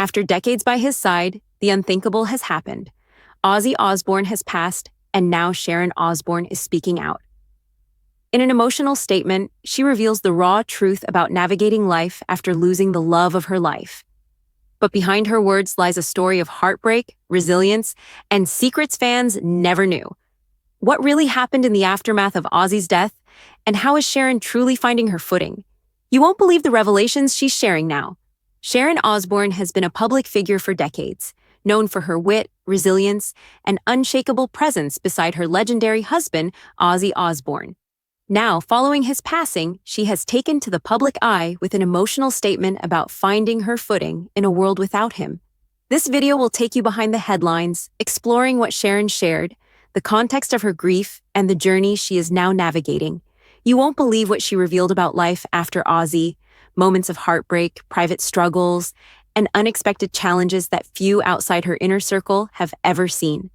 After decades by his side, the unthinkable has happened. Ozzy Osbourne has passed, and now Sharon Osbourne is speaking out. In an emotional statement, she reveals the raw truth about navigating life after losing the love of her life. But behind her words lies a story of heartbreak, resilience, and secrets fans never knew. What really happened in the aftermath of Ozzy's death, and how is Sharon truly finding her footing? You won't believe the revelations she's sharing now. Sharon Osbourne has been a public figure for decades, known for her wit, resilience, and unshakable presence beside her legendary husband, Ozzy Osbourne. Now, following his passing, she has taken to the public eye with an emotional statement about finding her footing in a world without him. This video will take you behind the headlines, exploring what Sharon shared, the context of her grief, and the journey she is now navigating. You won't believe what she revealed about life after Ozzy, moments of heartbreak, private struggles, and unexpected challenges that few outside her inner circle have ever seen.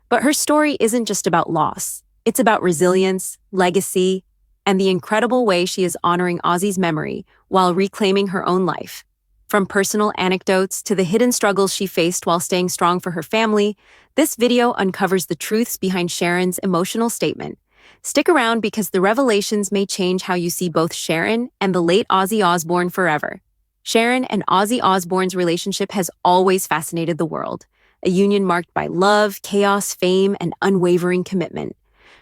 But her story isn't just about loss. It's about resilience, legacy, and the incredible way she is honoring Ozzy's memory while reclaiming her own life. From personal anecdotes to the hidden struggles she faced while staying strong for her family, this video uncovers the truths behind Sharon's emotional statement. Stick around because the revelations may change how you see both Sharon and the late Ozzy Osbourne forever. Sharon and Ozzy Osbourne's relationship has always fascinated the world, a union marked by love, chaos, fame, and unwavering commitment.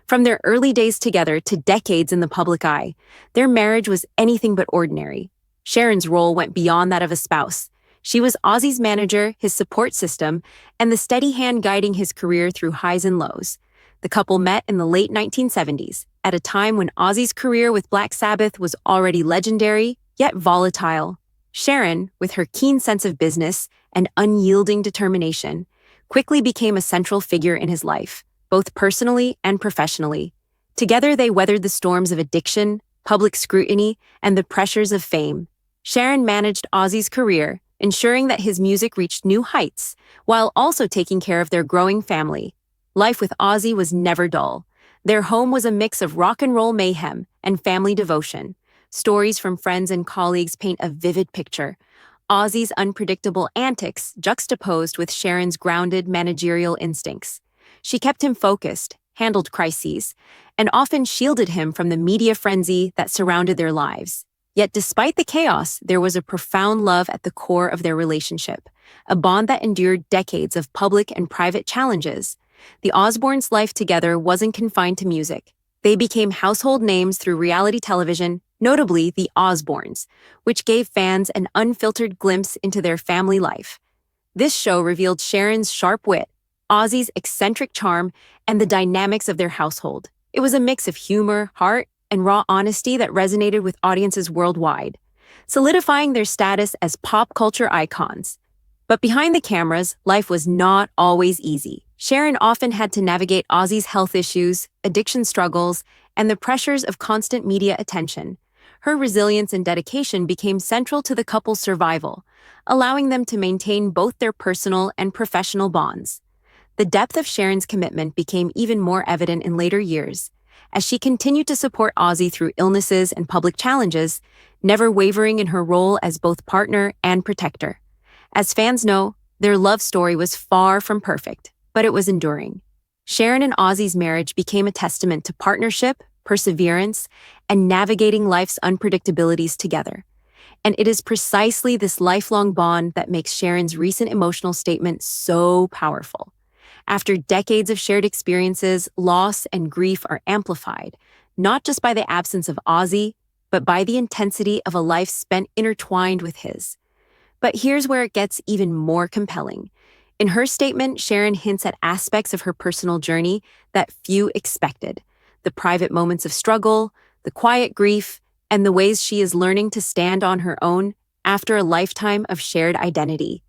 From their early days together to decades in the public eye, their marriage was anything but ordinary. Sharon's role went beyond that of a spouse. She was Ozzy's manager, his support system, and the steady hand guiding his career through highs and lows. The couple met in the late 1970s, at a time when Ozzy's career with Black Sabbath was already legendary, yet volatile. Sharon, with her keen sense of business and unyielding determination, quickly became a central figure in his life, both personally and professionally. Together, they weathered the storms of addiction, public scrutiny, and the pressures of fame. Sharon managed Ozzy's career, ensuring that his music reached new heights, while also taking care of their growing family. Life with Ozzy was never dull. Their home was a mix of rock and roll mayhem and family devotion. Stories from friends and colleagues paint a vivid picture. Ozzy's unpredictable antics juxtaposed with Sharon's grounded managerial instincts. She kept him focused, handled crises, and often shielded him from the media frenzy that surrounded their lives. Yet despite the chaos, there was a profound love at the core of their relationship, a bond that endured decades of public and private challenges. The Osbournes' life together wasn't confined to music. They became household names through reality television, notably The Osbournes, which gave fans an unfiltered glimpse into their family life. This show revealed Sharon's sharp wit, Ozzy's eccentric charm, and the dynamics of their household. It was a mix of humor, heart, and raw honesty that resonated with audiences worldwide, solidifying their status as pop culture icons. But behind the cameras, life was not always easy. Sharon often had to navigate Ozzy's health issues, addiction struggles, and the pressures of constant media attention. Her resilience and dedication became central to the couple's survival, allowing them to maintain both their personal and professional bonds. The depth of Sharon's commitment became even more evident in later years, as she continued to support Ozzy through illnesses and public challenges, never wavering in her role as both partner and protector. As fans know, their love story was far from perfect, but it was enduring. Sharon and Ozzy's marriage became a testament to partnership, perseverance, and navigating life's unpredictabilities together. And it is precisely this lifelong bond that makes Sharon's recent emotional statement so powerful. After decades of shared experiences, loss and grief are amplified, not just by the absence of Ozzy, but by the intensity of a life spent intertwined with his. But here's where it gets even more compelling. In her statement, Sharon hints at aspects of her personal journey that few expected: the private moments of struggle, the quiet grief, and the ways she is learning to stand on her own after a lifetime of shared identity.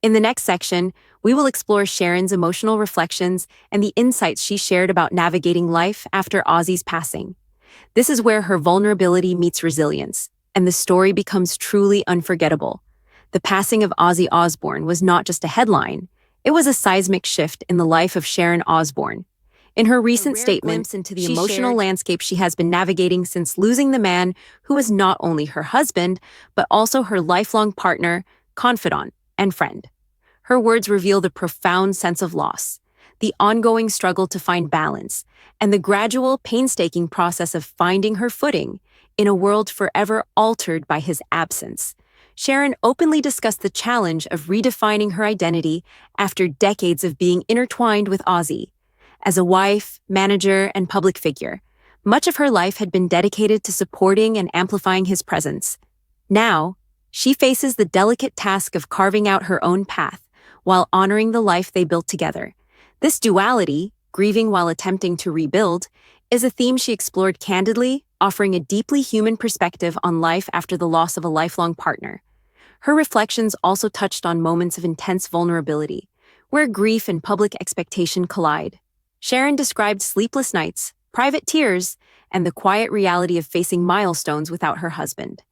In the next section, we will explore Sharon's emotional reflections and the insights she shared about navigating life after Ozzy's passing. This is where her vulnerability meets resilience, and the story becomes truly unforgettable. The passing of Ozzy Osbourne was not just a headline, it was a seismic shift in the life of Sharon Osbourne. In her recent statement, into the emotional landscape she has been navigating since losing the man who was not only her husband, but also her lifelong partner, confidant, and friend. Her words reveal the profound sense of loss, the ongoing struggle to find balance, and the gradual, painstaking process of finding her footing in a world forever altered by his absence. Sharon openly discussed the challenge of redefining her identity after decades of being intertwined with Ozzy. As a wife, manager, and public figure, much of her life had been dedicated to supporting and amplifying his presence. Now, she faces the delicate task of carving out her own path while honoring the life they built together. This duality, grieving while attempting to rebuild, is a theme she explored candidly, offering a deeply human perspective on life after the loss of a lifelong partner. Her reflections also touched on moments of intense vulnerability, where grief and public expectation collide. Sharon described sleepless nights, private tears, and the quiet reality of facing milestones without her husband.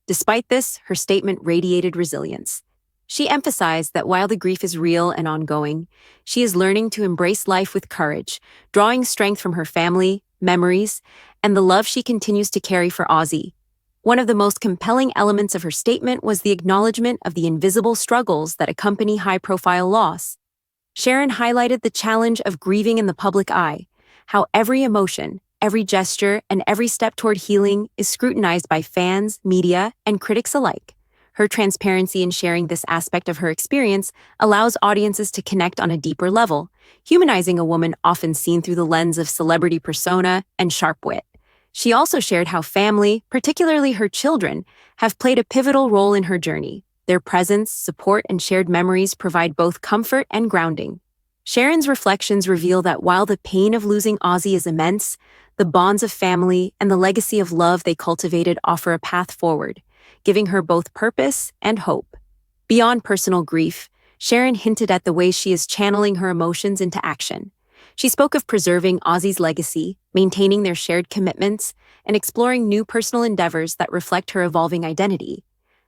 Despite this, her statement radiated resilience. She emphasized that while the grief is real and ongoing, she is learning to embrace life with courage, drawing strength from her family, memories, and the love she continues to carry for Ozzy. One of the most compelling elements of her statement was the acknowledgement of the invisible struggles that accompany high-profile loss. Sharon highlighted the challenge of grieving in the public eye, how every emotion, every gesture, and every step toward healing is scrutinized by fans, media, and critics alike. Her transparency in sharing this aspect of her experience allows audiences to connect on a deeper level, humanizing a woman often seen through the lens of celebrity persona and sharp wit. She also shared how family, particularly her children, have played a pivotal role in her journey. Their presence, support, and shared memories provide both comfort and grounding. Sharon's reflections reveal that while the pain of losing Ozzy is immense, the bonds of family and the legacy of love they cultivated offer a path forward, giving her both purpose and hope. Beyond personal grief, Sharon hinted at the ways she is channeling her emotions into action. She spoke of preserving Ozzy's legacy, maintaining their shared commitments, and exploring new personal endeavors that reflect her evolving identity.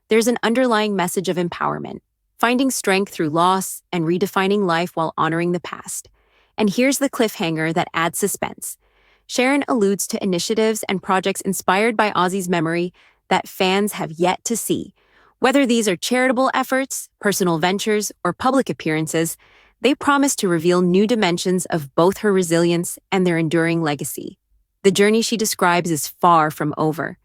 There's an underlying message of empowerment, finding strength through loss and redefining life while honoring the past. And here's the cliffhanger that adds suspense. Sharon alludes to initiatives and projects inspired by Ozzy's memory that fans have yet to see. Whether these are charitable efforts, personal ventures, or public appearances, they promise to reveal new dimensions of both her resilience and their enduring legacy. The journey she describes is far from over,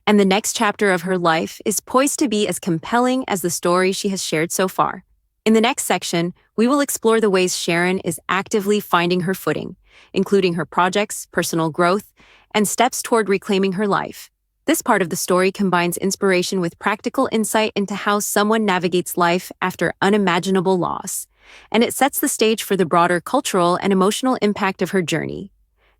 and the next chapter of her life is poised to be as compelling as the story she has shared so far. In the next section, we will explore the ways Sharon is actively finding her footing, including her projects, personal growth, and steps toward reclaiming her life. This part of the story combines inspiration with practical insight into how someone navigates life after unimaginable loss, and it sets the stage for the broader cultural and emotional impact of her journey.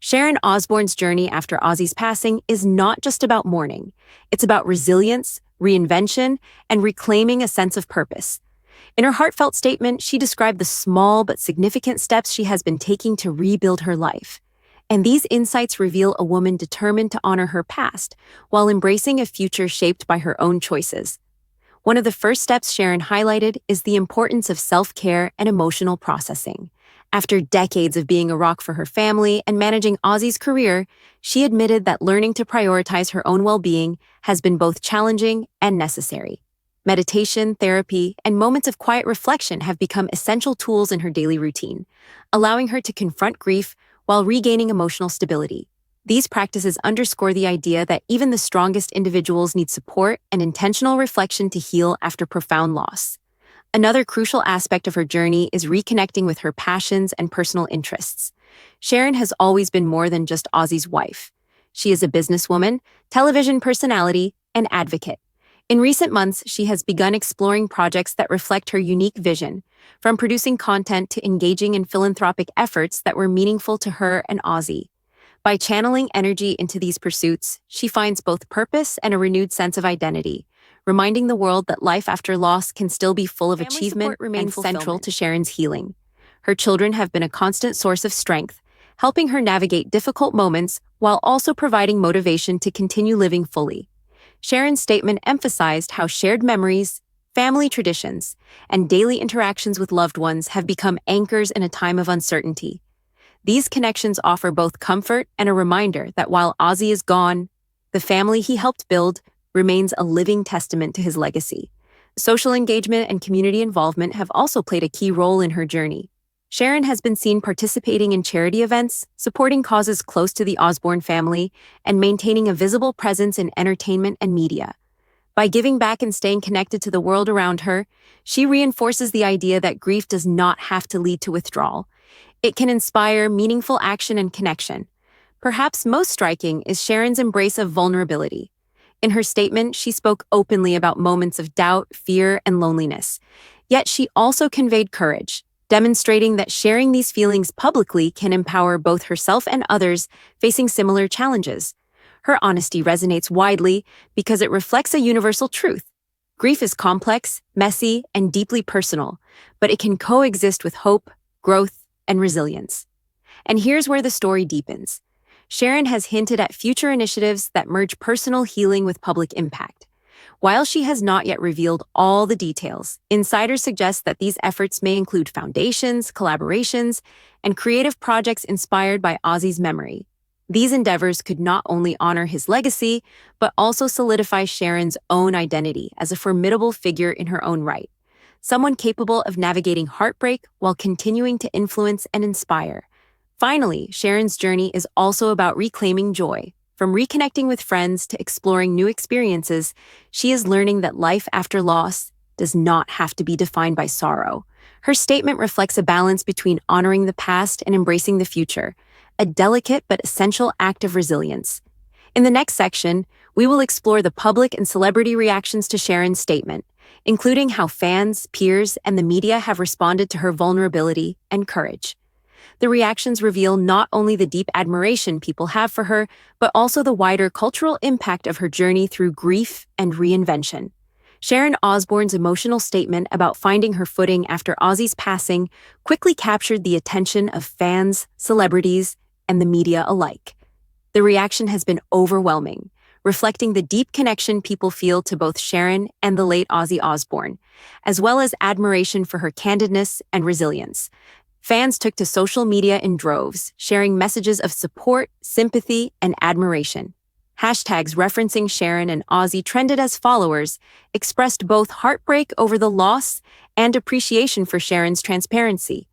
Sharon Osbourne's journey after Ozzy's passing is not just about mourning. It's about resilience, reinvention, and reclaiming a sense of purpose. In her heartfelt statement, she described the small but significant steps she has been taking to rebuild her life. And these insights reveal a woman determined to honor her past while embracing a future shaped by her own choices. One of the first steps Sharon highlighted is the importance of self-care and emotional processing. After decades of being a rock for her family and managing Ozzy's career, she admitted that learning to prioritize her own well-being has been both challenging and necessary. Meditation, therapy, and moments of quiet reflection have become essential tools in her daily routine, allowing her to confront grief while regaining emotional stability. These practices underscore the idea that even the strongest individuals need support and intentional reflection to heal after profound loss. Another crucial aspect of her journey is reconnecting with her passions and personal interests. Sharon has always been more than just Ozzy's wife. She is a businesswoman, television personality, and advocate. In recent months, she has begun exploring projects that reflect her unique vision, from producing content to engaging in philanthropic efforts that were meaningful to her and Ozzy. By channeling energy into these pursuits, she finds both purpose and a renewed sense of identity, reminding the world that life after loss can still be full of achievement and central to Sharon's healing. Her children have been a constant source of strength, helping her navigate difficult moments while also providing motivation to continue living fully. Sharon's statement emphasized how shared memories, family traditions, and daily interactions with loved ones have become anchors in a time of uncertainty. These connections offer both comfort and a reminder that while Ozzy is gone, the family he helped build remains a living testament to his legacy. Social engagement and community involvement have also played a key role in her journey. Sharon has been seen participating in charity events, supporting causes close to the Osbourne family, and maintaining a visible presence in entertainment and media. By giving back and staying connected to the world around her, she reinforces the idea that grief does not have to lead to withdrawal. It can inspire meaningful action and connection. Perhaps most striking is Sharon's embrace of vulnerability. In her statement, she spoke openly about moments of doubt, fear, and loneliness. Yet she also conveyed courage, demonstrating that sharing these feelings publicly can empower both herself and others facing similar challenges. Her honesty resonates widely because it reflects a universal truth. Grief is complex, messy, and deeply personal, but it can coexist with hope, growth, and resilience. And here's where the story deepens. Sharon has hinted at future initiatives that merge personal healing with public impact. While she has not yet revealed all the details, insiders suggest that these efforts may include foundations, collaborations, and creative projects inspired by Ozzy's memory. These endeavors could not only honor his legacy, but also solidify Sharon's own identity as a formidable figure in her own right, someone capable of navigating heartbreak while continuing to influence and inspire. Finally, Sharon's journey is also about reclaiming joy. From reconnecting with friends to exploring new experiences, she is learning that life after loss does not have to be defined by sorrow. Her statement reflects a balance between honoring the past and embracing the future, a delicate but essential act of resilience. In the next section, we will explore the public and celebrity reactions to Sharon's statement, including how fans, peers, and the media have responded to her vulnerability and courage. The reactions reveal not only the deep admiration people have for her, but also the wider cultural impact of her journey through grief and reinvention. Sharon Osbourne's emotional statement about finding her footing after Ozzy's passing quickly captured the attention of fans, celebrities, and the media alike. The reaction has been overwhelming, reflecting the deep connection people feel to both Sharon and the late Ozzy Osbourne, as well as admiration for her candidness and resilience. Fans took to social media in droves, sharing messages of support, sympathy, and admiration. Hashtags referencing Sharon and Ozzy trended as followers expressed both heartbreak over the loss and appreciation for Sharon's transparency.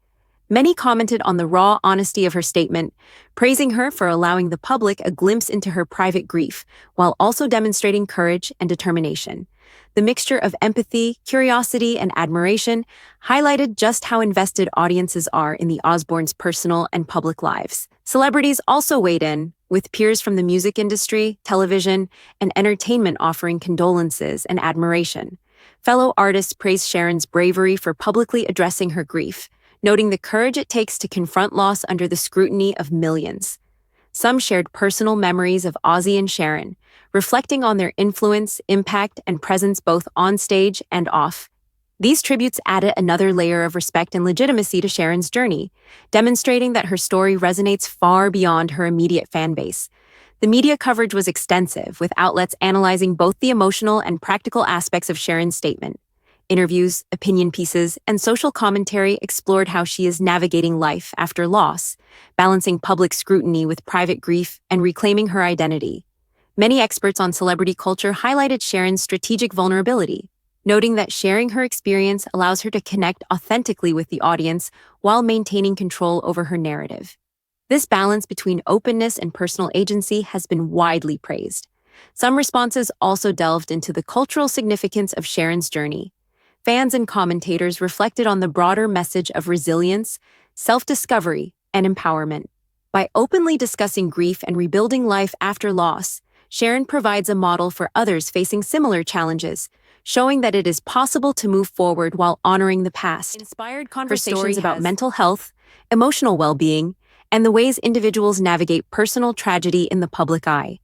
Many commented on the raw honesty of her statement, praising her for allowing the public a glimpse into her private grief, while also demonstrating courage and determination. The mixture of empathy, curiosity, and admiration highlighted just how invested audiences are in the Osbournes' personal and public lives. Celebrities also weighed in, with peers from the music industry, television, and entertainment offering condolences and admiration. Fellow artists praised Sharon's bravery for publicly addressing her grief, noting the courage it takes to confront loss under the scrutiny of millions. Some shared personal memories of Ozzy and Sharon, reflecting on their influence, impact, and presence both on stage and off. These tributes added another layer of respect and legitimacy to Sharon's journey, demonstrating that her story resonates far beyond her immediate fan base. The media coverage was extensive, with outlets analyzing both the emotional and practical aspects of Sharon's statement. Interviews, opinion pieces, and social commentary explored how she is navigating life after loss, balancing public scrutiny with private grief and reclaiming her identity. Many experts on celebrity culture highlighted Sharon's strategic vulnerability, noting that sharing her experience allows her to connect authentically with the audience while maintaining control over her narrative. This balance between openness and personal agency has been widely praised. Some responses also delved into the cultural significance of Sharon's journey. Fans and commentators reflected on the broader message of resilience, self-discovery, and empowerment. By openly discussing grief and rebuilding life after loss, Sharon provides a model for others facing similar challenges, showing that it is possible to move forward while honoring the past. Inspired conversations about mental health, emotional well-being, and the ways individuals navigate personal tragedy in the public eye.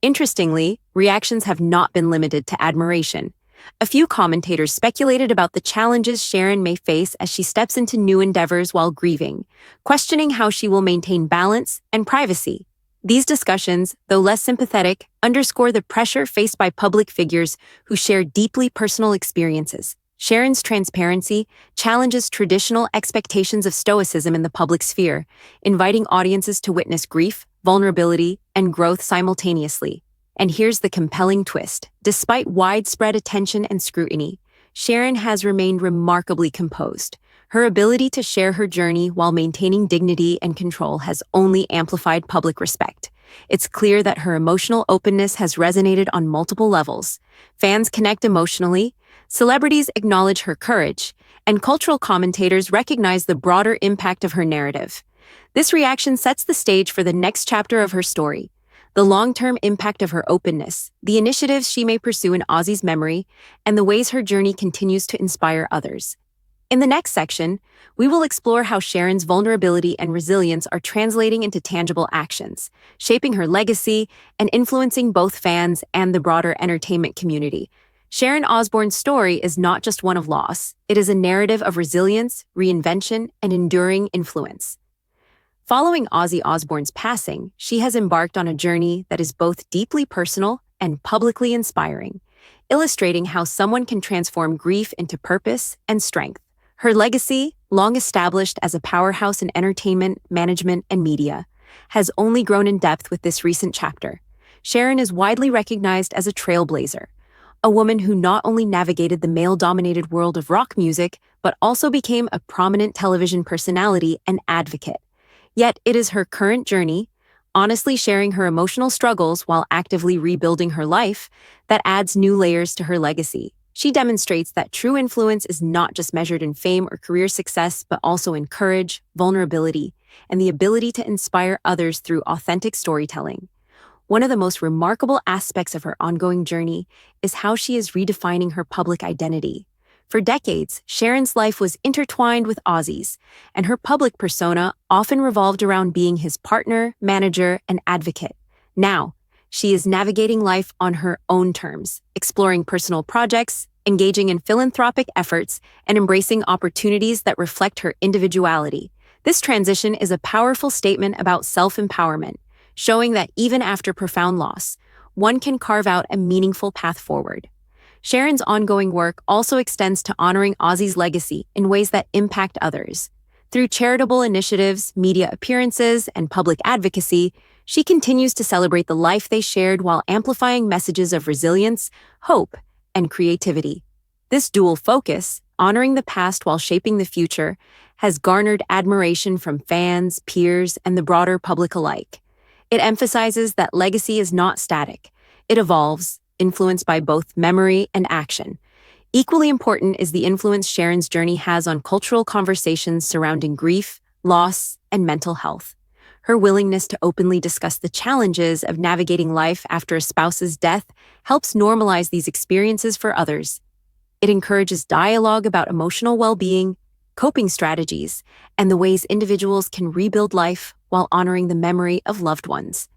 Interestingly, reactions have not been limited to admiration. A few commentators speculated about the challenges Sharon may face as she steps into new endeavors while grieving, questioning how she will maintain balance and privacy. These discussions, though less sympathetic, underscore the pressure faced by public figures who share deeply personal experiences. Sharon's transparency challenges traditional expectations of stoicism in the public sphere, inviting audiences to witness grief, vulnerability, and growth simultaneously. And here's the compelling twist. Despite widespread attention and scrutiny, Sharon has remained remarkably composed. Her ability to share her journey while maintaining dignity and control has only amplified public respect. It's clear that her emotional openness has resonated on multiple levels. Fans connect emotionally, celebrities acknowledge her courage, and cultural commentators recognize the broader impact of her narrative. This reaction sets the stage for the next chapter of her story: the long-term impact of her openness, the initiatives she may pursue in Ozzy's memory, and the ways her journey continues to inspire others. In the next section, we will explore how Sharon's vulnerability and resilience are translating into tangible actions, shaping her legacy and influencing both fans and the broader entertainment community. Sharon Osbourne's story is not just one of loss, it is a narrative of resilience, reinvention, and enduring influence. Following Ozzy Osbourne's passing, she has embarked on a journey that is both deeply personal and publicly inspiring, illustrating how someone can transform grief into purpose and strength. Her legacy, long established as a powerhouse in entertainment, management, and media, has only grown in depth with this recent chapter. Sharon is widely recognized as a trailblazer, a woman who not only navigated the male-dominated world of rock music, but also became a prominent television personality and advocate. Yet it is her current journey, honestly sharing her emotional struggles while actively rebuilding her life, that adds new layers to her legacy. She demonstrates that true influence is not just measured in fame or career success, but also in courage, vulnerability, and the ability to inspire others through authentic storytelling. One of the most remarkable aspects of her ongoing journey is how she is redefining her public identity. For decades, Sharon's life was intertwined with Ozzy's, and her public persona often revolved around being his partner, manager, and advocate. Now, she is navigating life on her own terms, exploring personal projects, engaging in philanthropic efforts, and embracing opportunities that reflect her individuality. This transition is a powerful statement about self-empowerment, showing that even after profound loss, one can carve out a meaningful path forward. Sharon's ongoing work also extends to honoring Ozzy's legacy in ways that impact others. Through charitable initiatives, media appearances, and public advocacy, she continues to celebrate the life they shared while amplifying messages of resilience, hope, and creativity. This dual focus, honoring the past while shaping the future, has garnered admiration from fans, peers, and the broader public alike. It emphasizes that legacy is not static. It evolves, influenced by both memory and action. Equally important is the influence Sharon's journey has on cultural conversations surrounding grief, loss, and mental health. Her willingness to openly discuss the challenges of navigating life after a spouse's death helps normalize these experiences for others. It encourages dialogue about emotional well-being, coping strategies, and the ways individuals can rebuild life while honoring the memory of loved ones.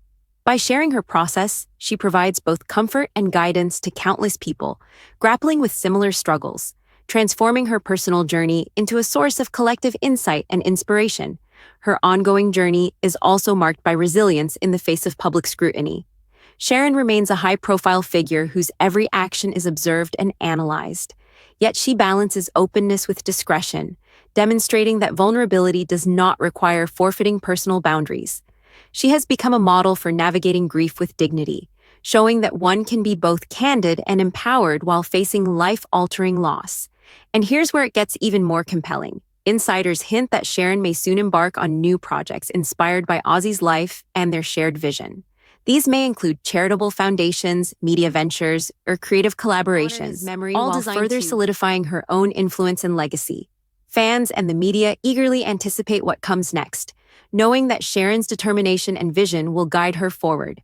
By sharing her process, she provides both comfort and guidance to countless people grappling with similar struggles, transforming her personal journey into a source of collective insight and inspiration. Her ongoing journey is also marked by resilience in the face of public scrutiny. Sharon remains a high-profile figure whose every action is observed and analyzed. Yet she balances openness with discretion, demonstrating that vulnerability does not require forfeiting personal boundaries. She has become a model for navigating grief with dignity, showing that one can be both candid and empowered while facing life-altering loss. And here's where it gets even more compelling. Insiders hint that Sharon may soon embark on new projects inspired by Ozzy's life and their shared vision. These may include charitable foundations, media ventures, or creative collaborations, all while further solidifying her own influence and legacy. Fans and the media eagerly anticipate what comes next, knowing that Sharon's determination and vision will guide her forward.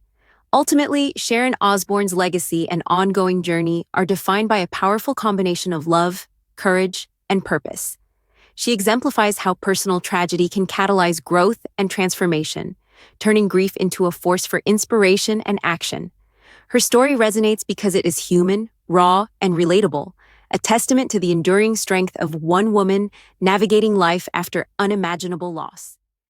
Ultimately, Sharon Osbourne's legacy and ongoing journey are defined by a powerful combination of love, courage, and purpose. She exemplifies how personal tragedy can catalyze growth and transformation, turning grief into a force for inspiration and action. Her story resonates because it is human, raw, and relatable, a testament to the enduring strength of one woman navigating life after unimaginable loss.